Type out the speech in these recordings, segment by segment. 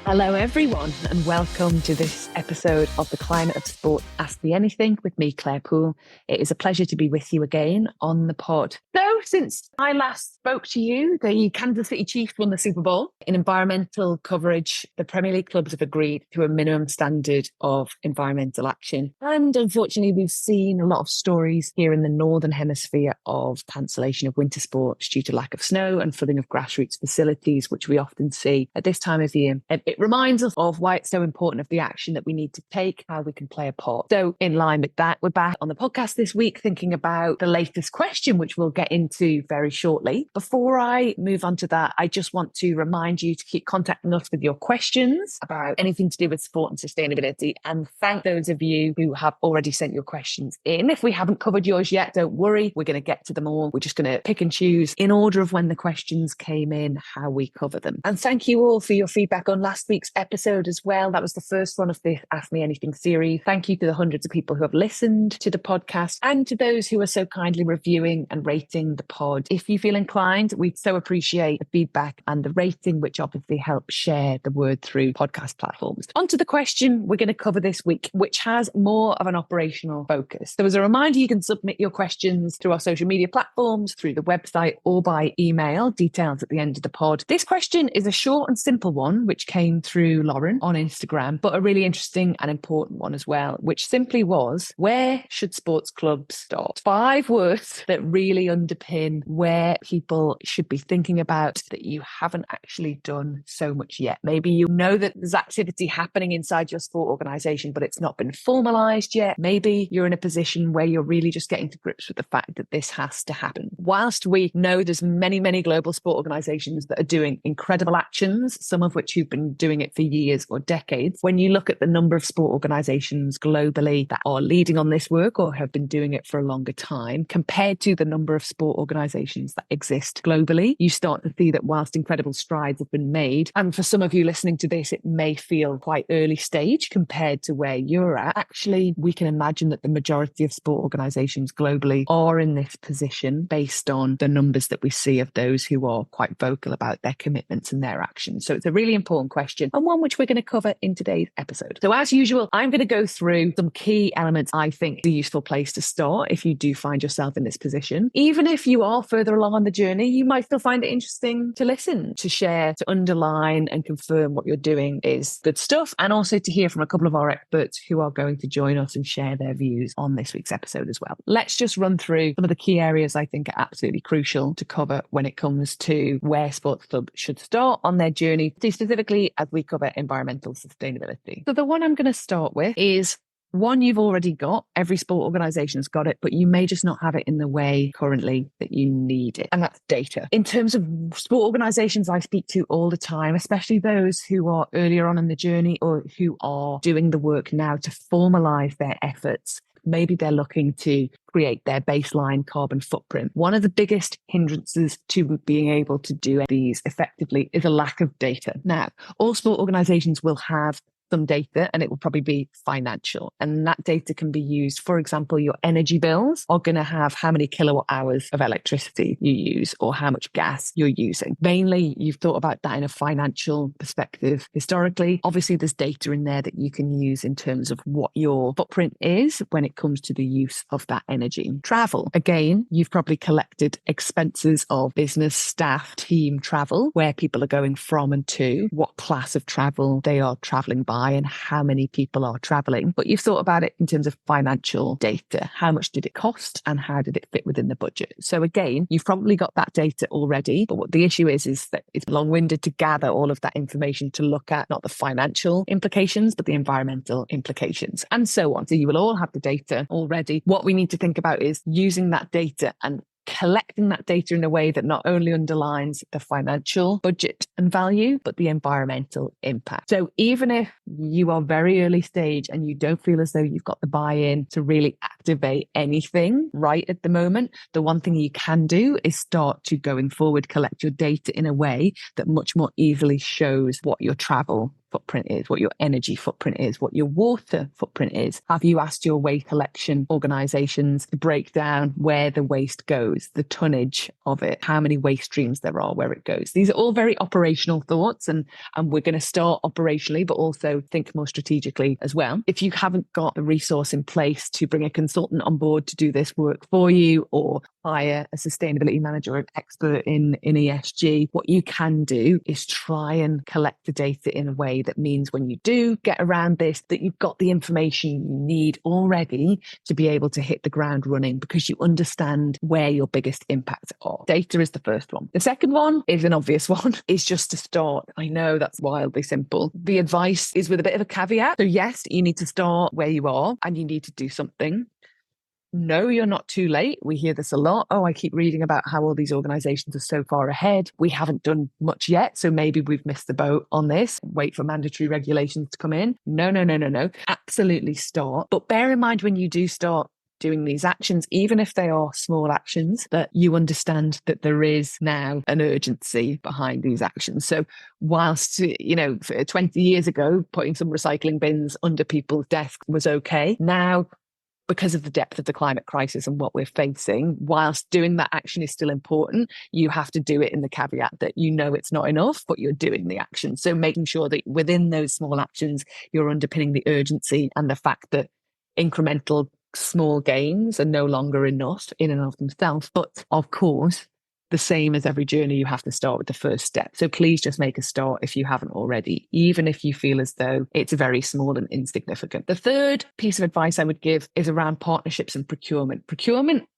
Hello, everyone, and welcome to this episode of the Climate of Sport Ask Me Anything with me, Claire Poole. It is a pleasure to be with you again on the pod. So, since I last spoke to you, the Kansas City Chiefs won the Super Bowl. In environmental coverage, the Premier League clubs have agreed to a minimum standard of environmental action. And unfortunately, we've seen a lot of stories here in the Northern Hemisphere of cancellation of winter sports due to lack of snow and flooding of grassroots facilities, which we often see at this time of year. It reminds us of why it's so important of the action that we need to take, how we can play a part. So in line with that, we're back on the podcast this week thinking about the latest question, which we'll get into very shortly. Before I move on to that, I just want to remind you to keep contacting us with your questions about anything to do with sport and sustainability, and thank those of you who have already sent your questions in. If we haven't covered yours yet, don't worry, we're going to get to them all. We're just going to pick and choose in order of when the questions came in, how we cover them. And thank you all for your feedback on last week's episode as well. That was the first one of the Ask Me Anything series. Thank you to the hundreds of people who have listened to the podcast and to those who are so kindly reviewing and rating the pod. If you feel inclined, we so appreciate the feedback and the rating, which obviously helps share the word through podcast platforms. On to the question we're going to cover this week, which has more of an operational focus. So as a reminder, you can submit your questions through our social media platforms, through the website, or by email, details at the end of the pod. This question is a short and simple one, which came through Lauren on Instagram, but a really interesting and important one as well, which simply was, where should sports clubs start? 5 words that really underpin where people should be thinking about that you haven't actually done so much yet. Maybe you know that there's activity happening inside your sport organisation, but it's not been formalised yet. Maybe you're in a position where you're really just getting to grips with the fact that this has to happen. Whilst we know there's many global sport organisations that are doing incredible actions, some of which who've been doing it for years or decades, when you look at the number of sport organisations globally that are leading on this work or have been doing it for a longer time, compared to the number of sport organisations that exist globally, you start to see that whilst incredible strides have been made, and for some of you listening to this, it may feel quite early stage compared to where you're at, actually, we can imagine that the majority of sport organisations globally are in this position based on the numbers that we see of those who are quite vocal about their commitments and their actions. So it's a really important question and one which we're going to cover in today's episode. So as usual, I'm going to go through some key elements I think are a useful place to start if you do find yourself in this position. Even if you are further along on the journey, you might still find it interesting to listen, to share, to underline and confirm what you're doing is good stuff, and also to hear from a couple of our experts who are going to join us and share their views on this week's episode as well. Let's just run through some of the key areas I think are absolutely crucial to cover when it comes to where sports clubs should start on their journey, specifically as we cover environmental sustainability. So the one I'm going to start with is one you've already got. Every sport organisation's got it, but you may just not have it in the way currently that you need it. And that's data. In terms of sport organisations I speak to all the time, especially those who are earlier on in the journey or who are doing the work now to formalise their efforts, maybe they're looking to create their baseline carbon footprint. One of the biggest hindrances to being able to do these effectively is a lack of data. Now, all sport organisations will have some data, and it will probably be financial. And that data can be used, for example, your energy bills are going to have how many kilowatt hours of electricity you use or how much gas you're using. Mainly, you've thought about that in a financial perspective historically. Obviously, there's data in there that you can use in terms of what your footprint is when it comes to the use of that energy. Travel. Again, you've probably collected expenses of business, staff, team travel, where people are going from and to, what class of travel they are traveling by, and how many people are traveling. But you've thought about it in terms of financial data. How much did it cost and how did it fit within the budget? So again, you've probably got that data already, but what the issue is that it's long-winded to gather all of that information to look at not the financial implications, but the environmental implications and so on. So you will all have the data already. What we need to think about is using that data and collecting that data in a way that not only underlines the financial budget and value, but the environmental impact. So even if you are very early stage and you don't feel as though you've got the buy-in to really activate anything right at the moment, the one thing you can do is start to, going forward, collect your data in a way that much more easily shows what your travel footprint is, what your energy footprint is, what your water footprint is. Have you asked your waste collection organisations to break down where the waste goes, the tonnage of it, how many waste streams there are, where it goes? These are all very operational thoughts, and we're going to start operationally, but also think more strategically as well. If you haven't got the resource in place to bring a consultant on board to do this work for you, or hire a sustainability manager or an expert in ESG, what you can do is try and collect the data in a way that means when you do get around this, that you've got the information you need already to be able to hit the ground running, because you understand where your biggest impacts are. Data is the first one. The second one is an obvious one, is just to start. I know that's wildly simple. The advice is with a bit of a caveat. So yes, you need to start where you are and you need to do something. No, you're not too late. We hear this a lot. Oh, I keep reading about how all these organizations are so far ahead. We haven't done much yet, so maybe we've missed the boat on this. Wait for mandatory regulations to come in. No. Absolutely start. But bear in mind, when you do start doing these actions, even if they are small actions, that you understand that there is now an urgency behind these actions. So whilst, 20 years ago, putting some recycling bins under people's desks was okay, now, because of the depth of the climate crisis and what we're facing, whilst doing that action is still important, you have to do it in the caveat that you know it's not enough, but you're doing the action. So making sure that within those small actions, you're underpinning the urgency and the fact that incremental small gains are no longer enough in and of themselves. But of course, the same as every journey, you have to start with the first step. So please just make a start if you haven't already, even if you feel as though it's very small and insignificant. The third piece of advice I would give is around partnerships and procurement. Procurement,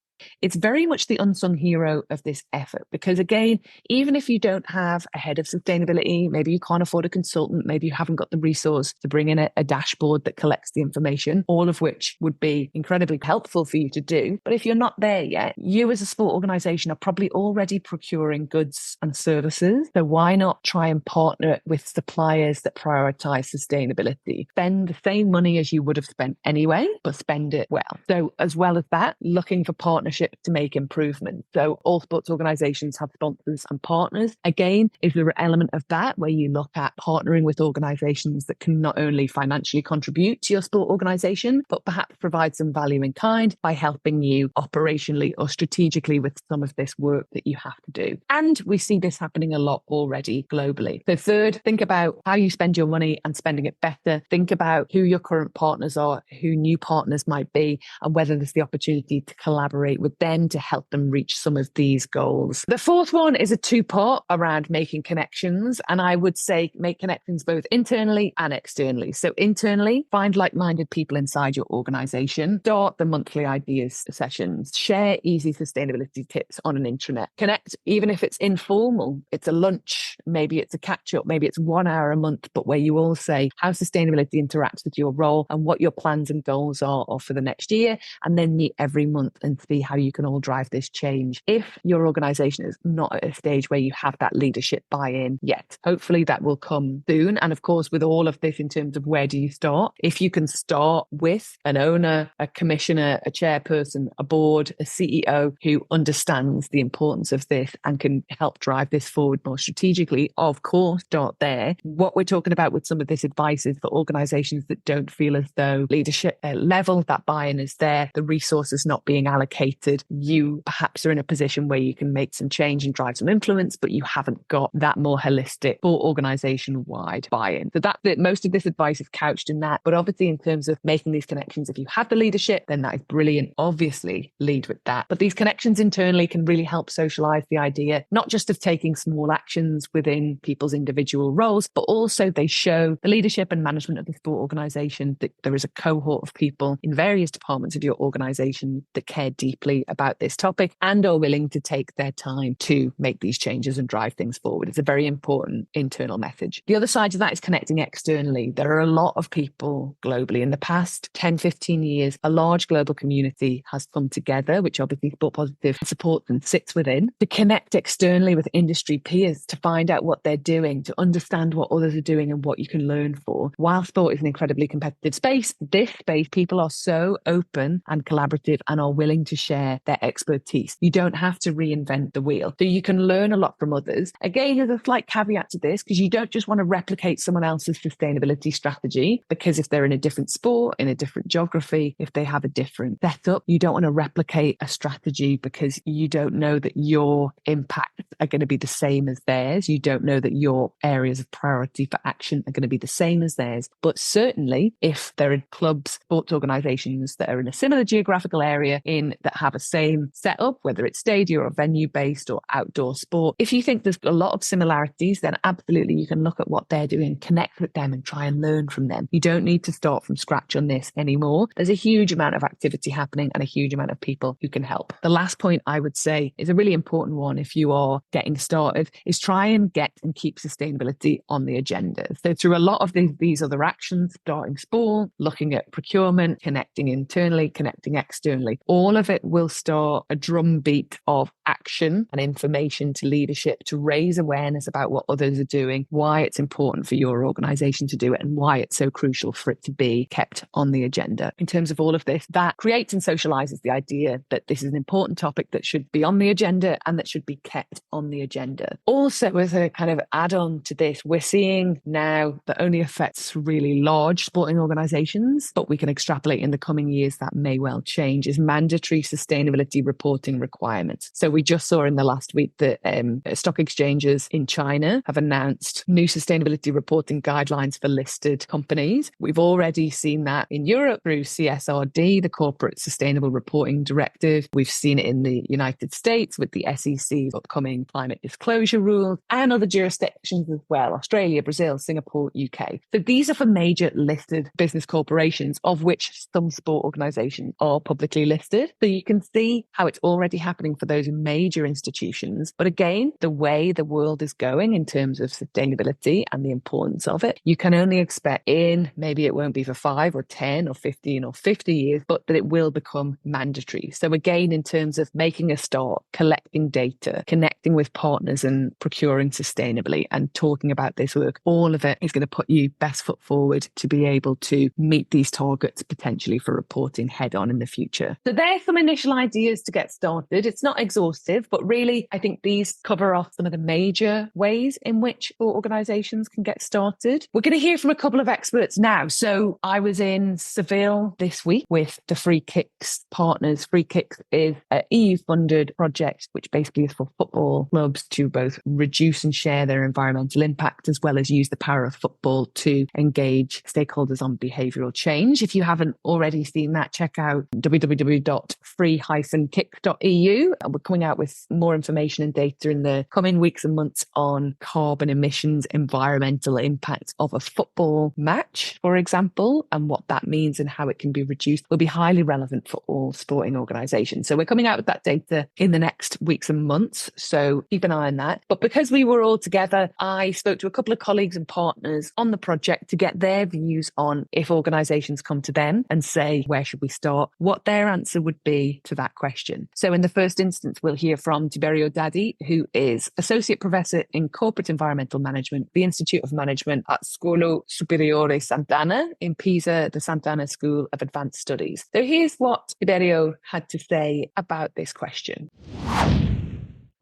it's very much the unsung hero of this effort, because again, even if you don't have a head of sustainability, maybe you can't afford a consultant, maybe you haven't got the resource to bring in a dashboard that collects the information, all of which would be incredibly helpful for you to do. But if you're not there yet, you as a sport organisation are probably already procuring goods and services. So why not try and partner with suppliers that prioritise sustainability? Spend the same money as you would have spent anyway, but spend it well. So as well as that, looking for partners to make improvements. So all sports organisations have sponsors and partners. Again, is there an element of that where you look at partnering with organisations that can not only financially contribute to your sport organisation, but perhaps provide some value in kind by helping you operationally or strategically with some of this work that you have to do. And we see this happening a lot already globally. So third, think about how you spend your money and spending it better. Think about who your current partners are, who new partners might be, and whether there's the opportunity to collaborate with them to help them reach some of these goals. The fourth one is a two-part around making connections. And I would say make connections both internally and externally. So internally, find like-minded people inside your organization, start the monthly ideas sessions, share easy sustainability tips on an intranet, connect, even if it's informal, it's a lunch, maybe it's a catch-up, maybe it's 1 hour a month, but where you all say how sustainability interacts with your role and what your plans and goals are for the next year, and then meet every month and see how you can all drive this change. If your organization is not at a stage where you have that leadership buy-in yet, hopefully that will come soon. And of course, with all of this in terms of where do you start, if you can start with an owner, a commissioner, a chairperson, a board, a CEO who understands the importance of this and can help drive this forward more strategically, of course, start there. What we're talking about with some of this advice is for organizations that don't feel as though leadership level, that buy-in is there, the resources not being allocated, you perhaps are in a position where you can make some change and drive some influence, but you haven't got that more holistic full organization-wide buy-in. So that's it. Most of this advice is couched in that. But obviously, in terms of making these connections, if you have the leadership, then that is brilliant. Obviously, lead with that. But these connections internally can really help socialize the idea, not just of taking small actions within people's individual roles, but also they show the leadership and management of the sport organization that there is a cohort of people in various departments of your organization that care deeply about this topic and are willing to take their time to make these changes and drive things forward. It's a very important internal message. The other side of that is connecting externally. There are a lot of people globally. In the past 10, 15 years, a large global community has come together, which obviously Sport Positive supports and sits within, to connect externally with industry peers, to find out what they're doing, to understand what others are doing and what you can learn for. While sport is an incredibly competitive space, this space, people are so open and collaborative and are willing to share share their expertise. You don't have to reinvent the wheel. So you can learn a lot from others. Again, there's a slight caveat to this, because you don't just want to replicate someone else's sustainability strategy, because if they're in a different sport, in a different geography, if they have a different setup, you don't want to replicate a strategy because you don't know that your impacts are going to be the same as theirs. You don't know that your areas of priority for action are going to be the same as theirs. But certainly if there are clubs, sports organizations that are in a similar geographical area that have a same setup, whether it's stadia or venue based or outdoor sport, if you think there's a lot of similarities, then absolutely you can look at what they're doing, connect with them and try and learn from them. You don't need to start from scratch on this anymore. There's a huge amount of activity happening and a huge amount of people who can help. The last point I would say is a really important one if you are getting started, is try and get and keep sustainability on the agenda. So through a lot of these other actions, starting small, looking at procurement, connecting internally, connecting externally, all of it will start a drumbeat of action and information to leadership to raise awareness about what others are doing, why it's important for your organization to do it, and why it's so crucial for it to be kept on the agenda. In terms of all of this, that creates and socializes the idea that this is an important topic that should be on the agenda and that should be kept on the agenda. Also, as a kind of add-on to this, we're seeing now that only affects really large sporting organizations, but we can extrapolate in the coming years that may well change, is mandatory sustainability reporting requirements. So we just saw in the last week that stock exchanges in China have announced new sustainability reporting guidelines for listed companies. We've already seen that in Europe through CSRD, the Corporate Sustainable Reporting Directive. We've seen it in the United States with the SEC's upcoming climate disclosure rules, and other jurisdictions as well, Australia, Brazil, Singapore, UK. So these are for major listed business corporations, of which some sport organizations are publicly listed. So you can see how it's already happening for those major institutions. But again, the way the world is going in terms of sustainability and the importance of it, you can only expect maybe it won't be for 5 or 10 or 15 or 50 years, but that it will become mandatory. So again, in terms of making a start, collecting data, connecting with partners and procuring sustainably and talking about this work, all of it is going to put you best foot forward to be able to meet these targets potentially for reporting head on in the future. So there's some initial ideas to get started. It's not exhaustive, but really I think these cover off some of the major ways in which organizations can get started. We're going to hear from a couple of experts now. So I was in Seville this week with the Free Kicks partners. Free Kicks is an EU-funded project which basically is for football clubs to both reduce and share their environmental impact, as well as use the power of football to engage stakeholders on behavioural change. If you haven't already seen that, check out www.free-kick.eu. And we're coming out with more information and data in the coming weeks and months on carbon emissions, environmental impact of a football match, for example, and what that means and how it can be reduced will be highly relevant for all sporting organisations. So we're coming out with that data in the next weeks and months. So keep an eye on that. But because we were all together, I spoke to a couple of colleagues and partners on the project to get their views on, if organisations come to them and say, where should we start, what their answer would be to that question. So in the first instance, we'll hear from Tiberio Daddy, who is Associate Professor in Corporate Environmental Management, the Institute of Management at Scuola Superiore Sant'Anna in Pisa, the Sant'Anna School of Advanced Studies. So here's what Tiberio had to say about this question.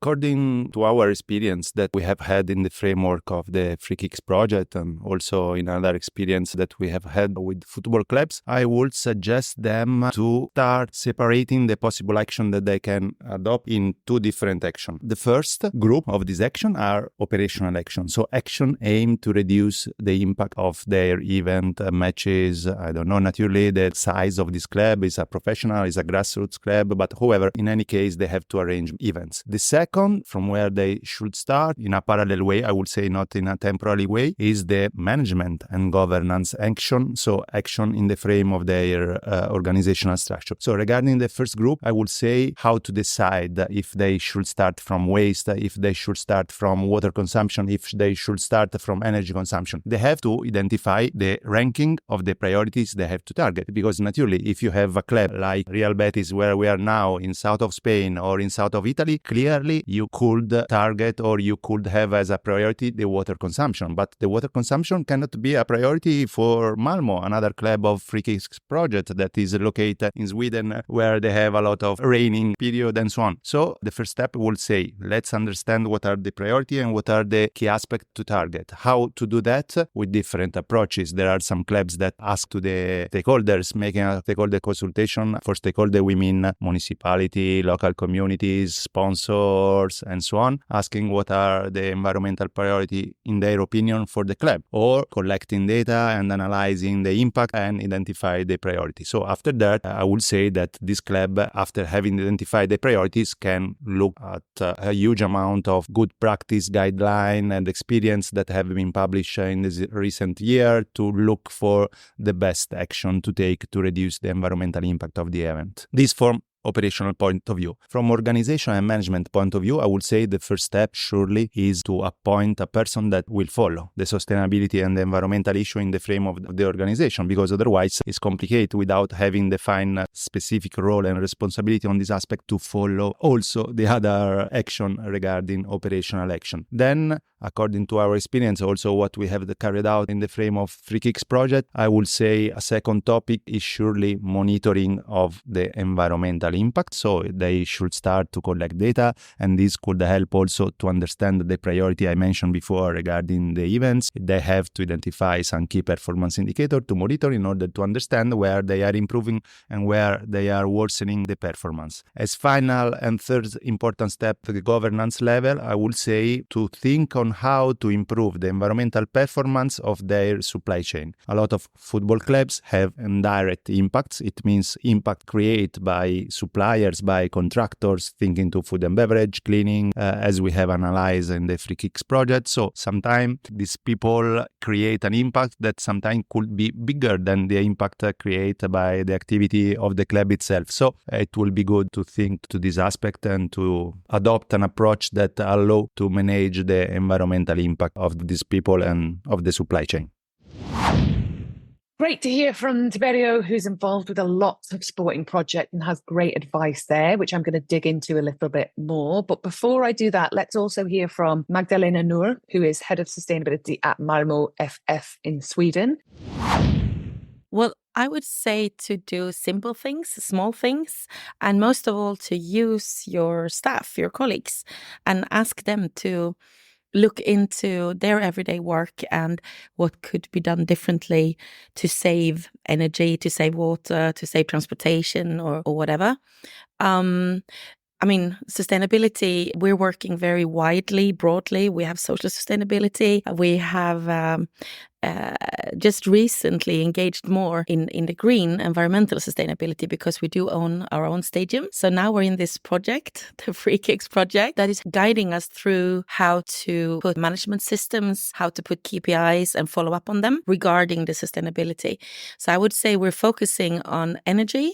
According to our experience that we have had in the framework of the Free Kicks project and also in another experience that we have had with football clubs, I would suggest them to start separating the possible action that they can adopt in two different actions. The first group of this action are operational action. So action aimed to reduce the impact of their event, matches. I don't know, naturally the size of this club is a professional, is a grassroots club, but however, in any case, they have to arrange events. The second, from where they should start in a parallel way, I would say not in a temporary way, is the management and governance action. So action in the frame of their organizational structure. So regarding the first group, I would say how to decide if they should start from waste, if they should start from water consumption, if they should start from energy consumption. They have to identify the ranking of the priorities they have to target. Because naturally, if you have a club like Real Betis, where we are now in south of Spain or in south of Italy, clearly you could target or you could have as a priority the water consumption. But the water consumption cannot be a priority for Malmo, another club of free kicks project that is located in Sweden, where they have a lot of raining period and so on. So the first step will say, let's understand what are the priority and what are the key aspects to target. How to do that with different approaches. There are some clubs that ask to the stakeholders, making a stakeholder consultation. For stakeholder, we mean municipality, local communities, sponsors, and so on, asking what are the environmental priority in their opinion for the club, or collecting data and analyzing the impact and identify the priority. So after that, I would say that this club, after having identified the priorities, can look at a huge amount of good practice guideline and experience that have been published in this recent year to look for the best action to take to reduce the environmental impact of the event. This from operational point of view. From organization and management point of view, I would say the first step surely is to appoint a person that will follow the sustainability and the environmental issue in the frame of the organization, because otherwise it's complicated without having defined a specific role and responsibility on this aspect to follow also the other action regarding operational action. Then, according to our experience, also what we have carried out in the frame of Free Kicks project, I would say a second topic is surely monitoring of the environmental impact. So they should start to collect data, and this could help also to understand the priority I mentioned before regarding the events. They have to identify some key performance indicator to monitor in order to understand where they are improving and where they are worsening the performance. As final and third important step to the governance level, I would say to think on how to improve the environmental performance of their supply chain. A lot of football clubs have indirect impacts. It means impact created by suppliers, by contractors, thinking to food and beverage, cleaning, as we have analyzed in the Free Kicks project. So sometimes these people create an impact that sometimes could be bigger than the impact created by the activity of the club itself. So it will be good to think to this aspect and to adopt an approach that allow to manage the environmental impact of these people and of the supply chain. Great to hear from Tiberio, who's involved with a lot of sporting projects and has great advice there, which I'm going to dig into a little bit more. But before I do that, let's also hear from Magdalena Noor, who is Head of Sustainability at Malmo FF in Sweden. Well, I would say to do simple things, small things, and most of all to use your staff, your colleagues, and ask them to look into their everyday work and what could be done differently to save energy, to save water, to save transportation or whatever. Sustainability, we're working very widely, broadly. We have social sustainability. We have just recently engaged more in the green environmental sustainability because we do own our own stadium. So now we're in this project, the Free Kicks project, that is guiding us through how to put management systems, how to put KPIs and follow up on them regarding the sustainability. So I would say we're focusing on energy.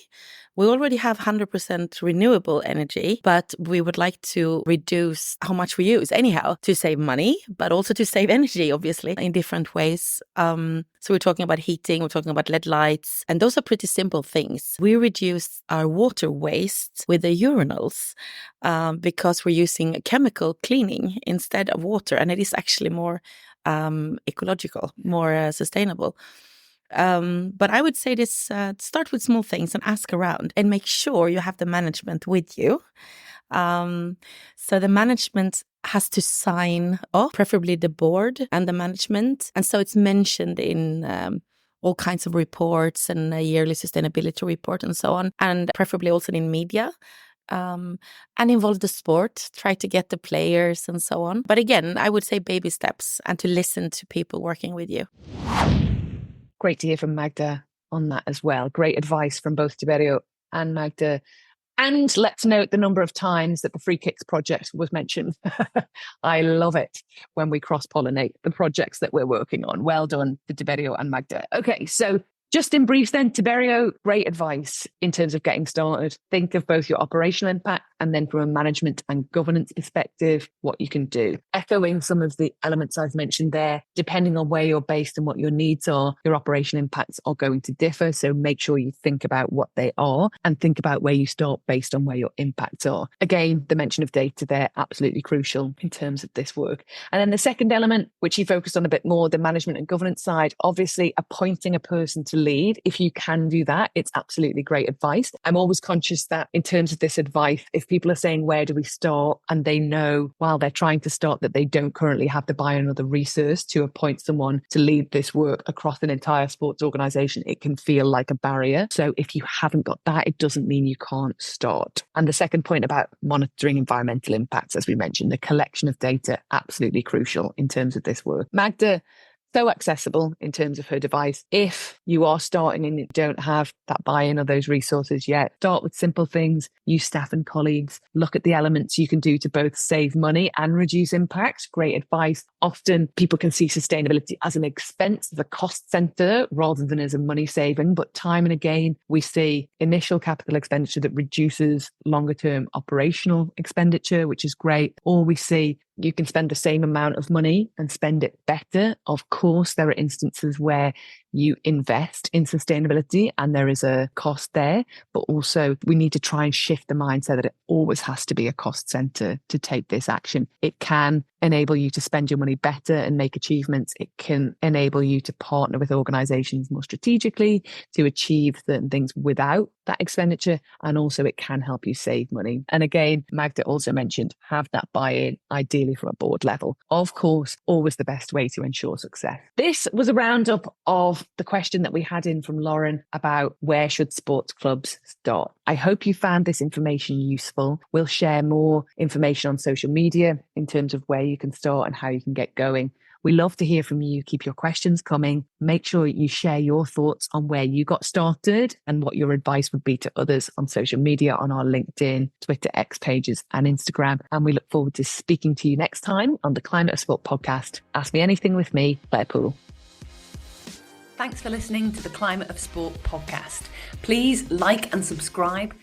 We already have 100% renewable energy, but we would like to reduce how much we use anyhow to save money, but also to save energy, obviously, in different ways. So we're talking about heating, we're talking about LED lights, and those are pretty simple things. We reduce our water waste with the urinals because we're using chemical cleaning instead of water, and it is actually more ecological, more sustainable. But I would say this, start with small things and ask around and make sure you have the management with you. So the management has to sign off, preferably the board and the management. And so it's mentioned in all kinds of reports and a yearly sustainability report and so on, and preferably also in media. And involve the sport, try to get the players and so on. But again, I would say baby steps and to listen to people working with you. Great to hear from Magda on that as well. Great advice from both Tiberio and Magda. And let's note the number of times that the Free Kicks project was mentioned. I love it when we cross-pollinate the projects that we're working on. Well done to Tiberio and Magda. Okay, so Just in brief then, Tiberio, great advice in terms of getting started. Think of both your operational impact and then from a management and governance perspective, what you can do. Echoing some of the elements I've mentioned there, depending on where you're based and what your needs are, your operational impacts are going to differ. So make sure you think about what they are and think about where you start based on where your impacts are. Again, the mention of data there, absolutely crucial in terms of this work. And then the second element, which you focused on a bit more, the management and governance side, obviously appointing a person to lead. If you can do that, it's absolutely great advice. I'm always conscious that in terms of this advice, if people are saying, where do we start? And they know while they're trying to start that they don't currently have the buy-in or the resource to appoint someone to lead this work across an entire sports organization, it can feel like a barrier. So if you haven't got that, it doesn't mean you can't start. And the second point about monitoring environmental impacts, as we mentioned, the collection of data, absolutely crucial in terms of this work. Magda, so accessible in terms of her device. If you are starting and you don't have that buy-in or those resources yet, start with simple things, use staff and colleagues, look at the elements you can do to both save money and reduce impact. Great advice. Often people can see sustainability as an expense, as a cost center, rather than as a money saving. But time and again, we see initial capital expenditure that reduces longer term operational expenditure, which is great. Or we see you can spend the same amount of money and spend it better. Of course, there are instances where you invest in sustainability and there is a cost there, but also we need to try and shift the mindset that it always has to be a cost center to take this action. It can enable you to spend your money better and make achievements. It can enable you to partner with organizations more strategically to achieve certain things without that expenditure. And also it can help you save money. And again, Magda also mentioned, have that buy-in, ideally from a board level. Of course, always the best way to ensure success. This was a roundup of the question that we had in from Lauren about where should sports clubs start. I hope you found this information useful. We'll share more information on social media in terms of where you can start and how you can get going. We love to hear from you. Keep your questions coming. Make sure you share your thoughts on where you got started and what your advice would be to others on social media, on our LinkedIn, Twitter, X pages and Instagram. And we look forward to speaking to you next time on the Climate of Sport podcast. Ask me anything with me, Claire Poole. Thanks for listening to the Climate of Sport podcast. Please like and subscribe